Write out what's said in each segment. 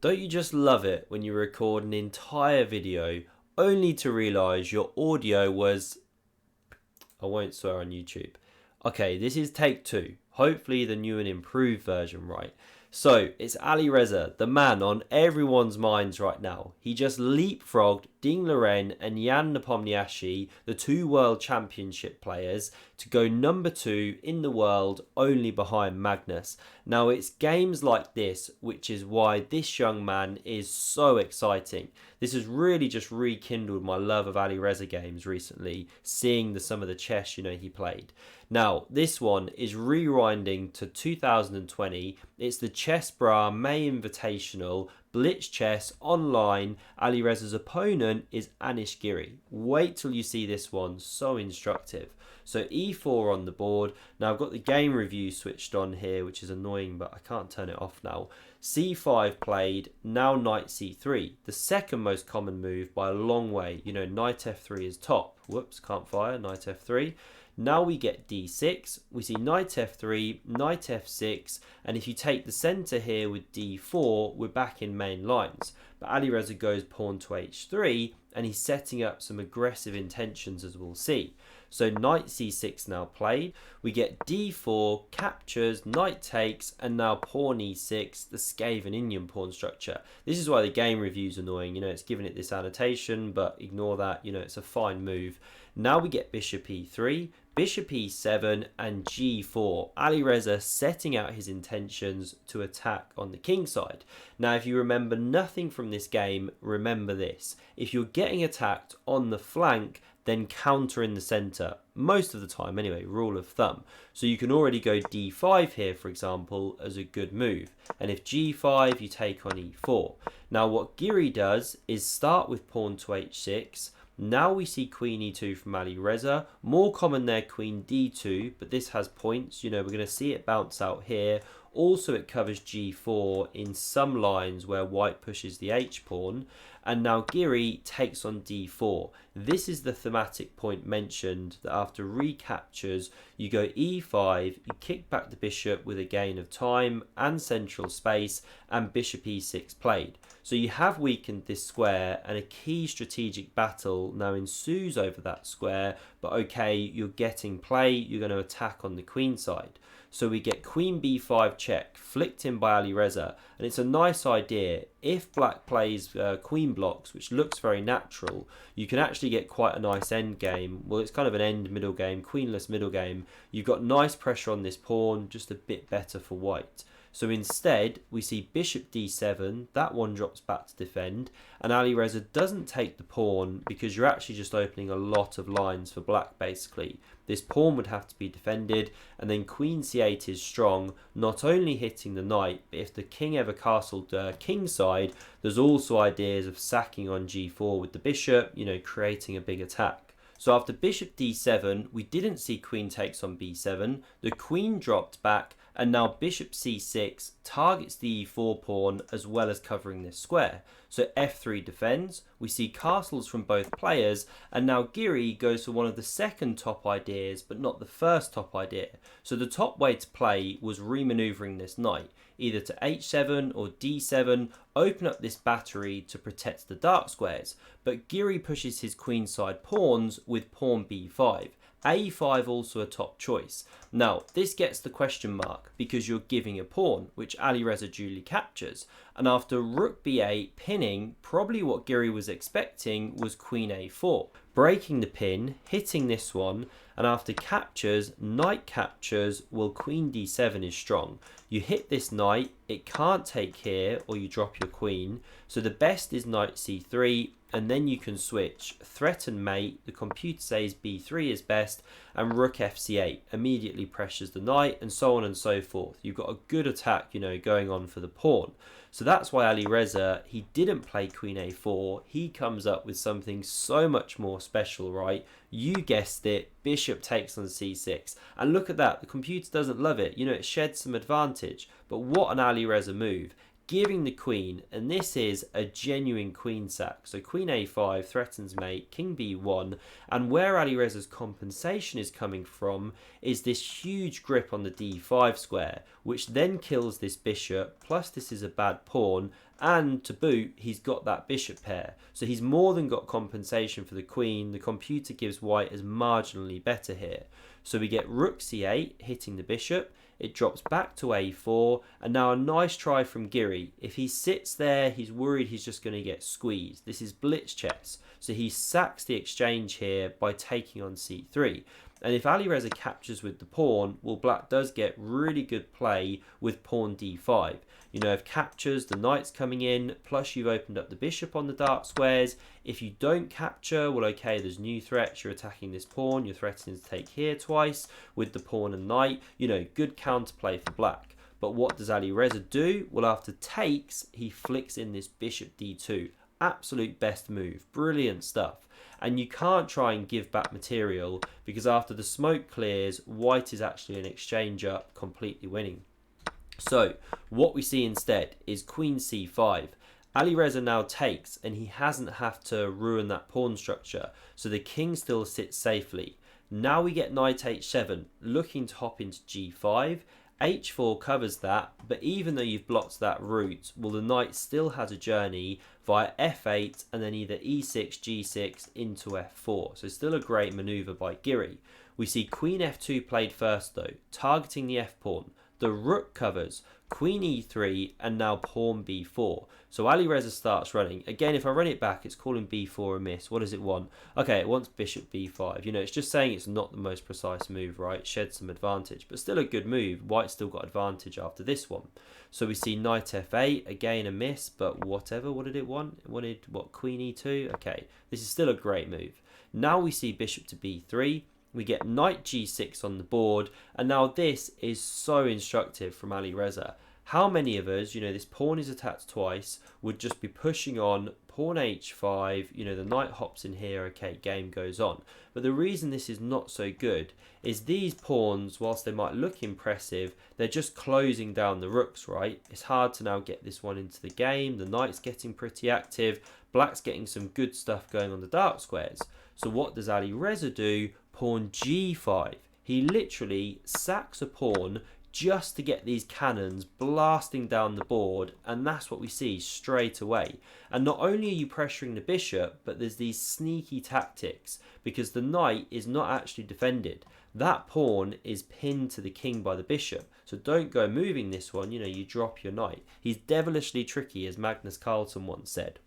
Don't you just love it when you record an entire video only to realise your audio was... I won't swear on YouTube. Okay, this is take two. Hopefully the new and improved version, right? So, it's Alireza, the man on everyone's minds right now. He just leapfrogged Ding Liren and Jan Nepomniachtchi, the two world championship players, to go number 2 in the world, only behind Magnus. Now, it's games like this which is why this young man is so exciting. This has really just rekindled my love of Alireza games recently, seeing some of the chess he played. Now, this one is rewinding to 2020. It's the Chess Bra May Invitational Blitz chess online. Alireza's opponent is Anish Giri. Wait till you see this one, so instructive. So e4 on the board. Now I've got the game review switched on here, which is annoying, but I can't turn it off now. c5 played, now knight c3. The second most common move by a long way. Knight f3 is top. Whoops, can't fire, knight f3. Now we get d6, we see knight f3, knight f6, and if you take the centre here with d4, we're back in main lines. But Alireza goes pawn to h3, and he's setting up some aggressive intentions, as we'll see. So knight c6 now played, we get d4, captures, knight takes, and now pawn e6, the Scandinavian pawn structure. This is why the game review is annoying, it's giving it this annotation, but ignore that, it's a fine move. Now we get bishop e3, bishop e7, and g4. Alireza setting out his intentions to attack on the king side. Now, if you remember nothing from this game, remember this. If you're getting attacked on the flank, then counter in the centre. Most of the time anyway, rule of thumb. So you can already go d5 here, for example, as a good move. And if g5, you take on e4. Now what Giri does is start with pawn to h6. Now we see queen e2 from Alireza. More common there, queen d2, but this has points. We're going to see it bounce out here. Also, it covers g4 in some lines where white pushes the h-pawn. And now Giri takes on d4. This is the thematic point mentioned, that after recaptures, you go e5, you kick back the bishop with a gain of time and central space, and bishop e6 played. So you have weakened this square, and a key strategic battle now ensues over that square. But okay, you're getting play, you're going to attack on the queen side. So we get queen b5 check, flicked in by Alireza, and it's a nice idea. If black plays queen blocks, which looks very natural, you can actually get quite a nice end game. Well, it's kind of an end middle game, queenless middle game. You've got nice pressure on this pawn, just a bit better for white. So instead, we see bishop d7, that one drops back to defend, and Alireza doesn't take the pawn because you're actually just opening a lot of lines for black, basically. This pawn would have to be defended, and then queen c8 is strong, not only hitting the knight, but if the king ever castled king side, there's also ideas of sacking on g4 with the bishop, creating a big attack. So after bishop d7, we didn't see queen takes on b7, the queen dropped back, and now bishop c6 targets the e4 pawn as well as covering this square. So f3 defends, we see castles from both players, and now Giri goes for one of the second top ideas, but not the first top idea. So the top way to play was remanoeuvring this knight, either to h7 or d7, open up this battery to protect the dark squares. But Giri pushes his queenside pawns with pawn b5. a5 also a top choice. Now, this gets the question mark because you're giving a pawn, which Alireza duly captures. And after rook b8 pinning, probably what Giri was expecting was queen a4. Breaking the pin, hitting this one, and after captures, knight captures, well, queen d7 is strong. You hit this knight, it can't take here, or you drop your queen. So the best is knight c3, and then you can switch, threaten mate, the computer says b3 is best, and rook fc8 immediately pressures the knight, and so on and so forth. You've got a good attack, going on for the pawn. So that's why Alireza, he didn't play queen a4, he comes up with something so much more special, right? You guessed it, bishop takes on c6. And look at that, the computer doesn't love it, it sheds some advantage. But what an Alireza move. Giving the queen, and this is a genuine queen sack. So queen a5 threatens mate, king b1, and where Alireza's compensation is coming from is this huge grip on the d5 square, which then kills this bishop, plus this is a bad pawn, And to boot, he's got that bishop pair. So he's more than got compensation for the queen. The computer gives white as marginally better here. So we get rook c8 hitting the bishop. It drops back to a4. And now a nice try from Giri. If he sits there, he's worried he's just going to get squeezed. This is blitz chess. So he sacks the exchange here by taking on c3. And if Alireza captures with the pawn, well, black does get really good play with pawn d5. You know, if captures, the knight's coming in, plus you've opened up the bishop on the dark squares. If you don't capture, well, okay, there's new threats. You're attacking this pawn. You're threatening to take here twice with the pawn and knight. You know, good counterplay for black. But what does Alireza do? Well, after takes, he flicks in this bishop d2. Absolute best move. Brilliant stuff. And you can't try and give back material because after the smoke clears, white is actually an exchange up, completely winning. So what we see instead is queen c5. Alireza now takes and he hasn't have to ruin that pawn structure. So the king still sits safely. Now we get knight h7, looking to hop into g5. h4 covers that, but even though you've blocked that route, well, the knight still has a journey via f8 and then either e6, g6 into f4. So still a great maneuver by Giri. We see queen f2 played first though, targeting the f-pawn. The rook covers, queen e3, and now pawn b4. So Alireza starts running. Again, if I run it back, it's calling b4 a miss. What does it want? Okay, it wants bishop b5. You know, it's just saying it's not the most precise move, right? Shed some advantage, but still a good move. White's still got advantage after this one. So we see knight f8, again a miss, but whatever. What did it want? It wanted, what, queen e2? Okay, this is still a great move. Now we see bishop to b3. We get knight g6 on the board, and now this is so instructive from Alireza. How many of us, you know, this pawn is attacked twice, would just be pushing on pawn h5, you know, the knight hops in here, okay, game goes on. But the reason this is not so good is these pawns, whilst they might look impressive, they're just closing down the rooks, right? It's hard to now get this one into the game. The knight's getting pretty active. Black's getting some good stuff going on the dark squares. So what does Alireza do? Pawn g5. He literally sacks a pawn just to get these cannons blasting down the board, and that's what we see straight away. And not only are you pressuring the bishop, but there's these sneaky tactics because the knight is not actually defended. That pawn is pinned to the king by the bishop, so don't go moving this one, you know, you drop your knight. He's devilishly tricky, as Magnus Carlsen once said.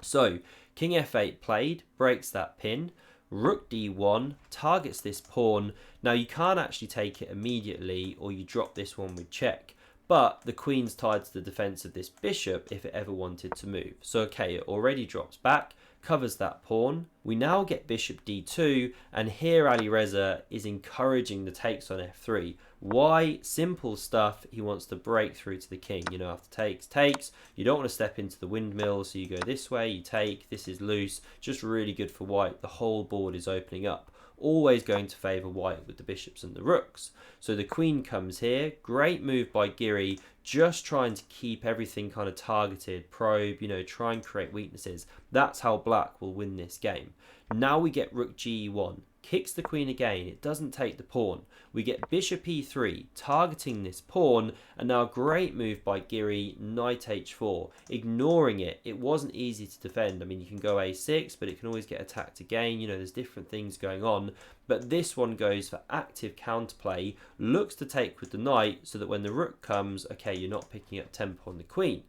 So king f8 played, breaks that pin. Rook d1 targets this pawn. Now you can't actually take it immediately, or you drop this one with check, but the queen's tied to the defense of this bishop if it ever wanted to move. So okay, it already drops back, covers that pawn. We now get bishop d2, and here Alireza is encouraging the takes on f3. Why? Simple stuff. He wants to break through to the king. You know, after takes. You don't want to step into the windmill, so you go this way, you take. This is loose. Just really good for white. The whole board is opening up. Always going to favour white with the bishops and the rooks. So the queen comes here. Great move by Giri. Just trying to keep everything kind of targeted, probe, you know, try and create weaknesses. That's how black will win this game. Now we get rook ge1. Kicks the queen again, it doesn't take the pawn. We get bishop e3, targeting this pawn, and now a great move by Giri, knight h4, ignoring it. It wasn't easy to defend. I mean, you can go a6, but it can always get attacked again. You know, there's different things going on. But this one goes for active counterplay, looks to take with the knight, so that when the rook comes, okay, you're not picking up tempo on the queen.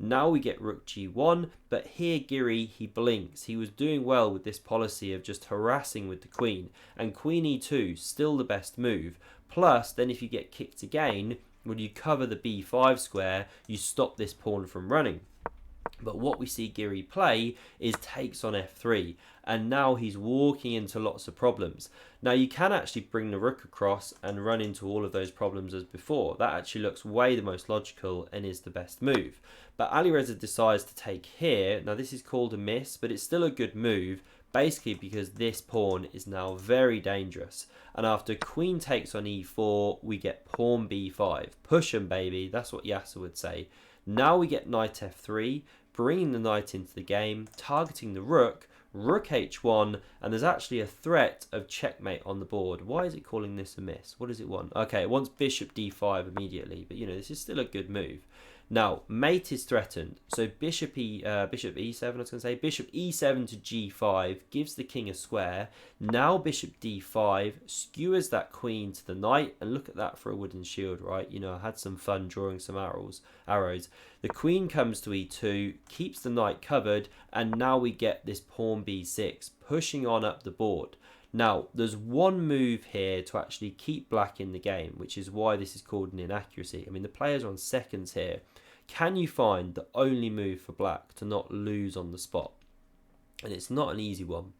Now we get rook g1, but here Giri, he blinks. He was doing well with this policy of just harassing with the queen, and queen e2, still the best move. Plus, then if you get kicked again, when you cover the b5 square, you stop this pawn from running. But what we see Giri play is takes on f3, and now he's walking into lots of problems. Now you can actually bring the rook across and run into all of those problems as before. That actually looks way the most logical and is the best move. But Alireza decides to take here. Now this is called a miss, but it's still a good move, basically because this pawn is now very dangerous. And after queen takes on e4, we get pawn b5. Push 'em, baby. That's what Yasser would say. Now we get knight f3, bringing the knight into the game, targeting the rook, rook h1, and there's actually a threat of checkmate on the board. Why is it calling this a miss? What does it want? Okay, it wants bishop d5 immediately, but you know, this is still a good move. Now, mate is threatened, so bishop e7, I was going to say, bishop e7 to g5 gives the king a square. Now bishop d5 skewers that queen to the knight, and look at that for a wooden shield, right? You know, I had some fun drawing some arrows. The queen comes to e2, keeps the knight covered, and now we get this pawn b6, pushing on up the board. Now, there's one move here to actually keep black in the game, which is why this is called an inaccuracy. I mean, the players are on seconds here. Can you find the only move for black to not lose on the spot? And it's not an easy one.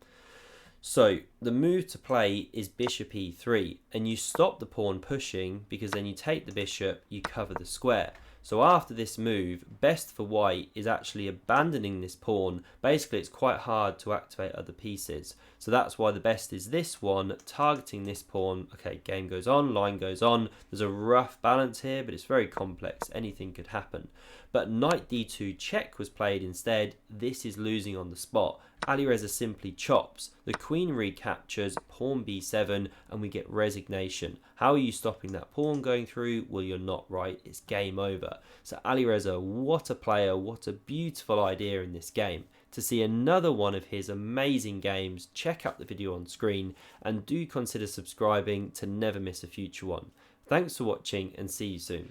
So, the move to play is bishop e3, and you stop the pawn pushing because then you take the bishop, you cover the square. So after this move, best for white is actually abandoning this pawn. Basically, it's quite hard to activate other pieces. So that's why the best is this one, targeting this pawn. Okay, game goes on, line goes on. There's a rough balance here, but it's very complex. Anything could happen. But knight d2 check was played instead. This is losing on the spot. Alireza simply chops. The queen recaptures, pawn b7, and we get resignation. How are you stopping that pawn going through? Well, you're not, right? It's game over. So Alireza, what a player, what a beautiful idea in this game. To see another one of his amazing games, check out the video on screen and do consider subscribing to never miss a future one. Thanks for watching and see you soon.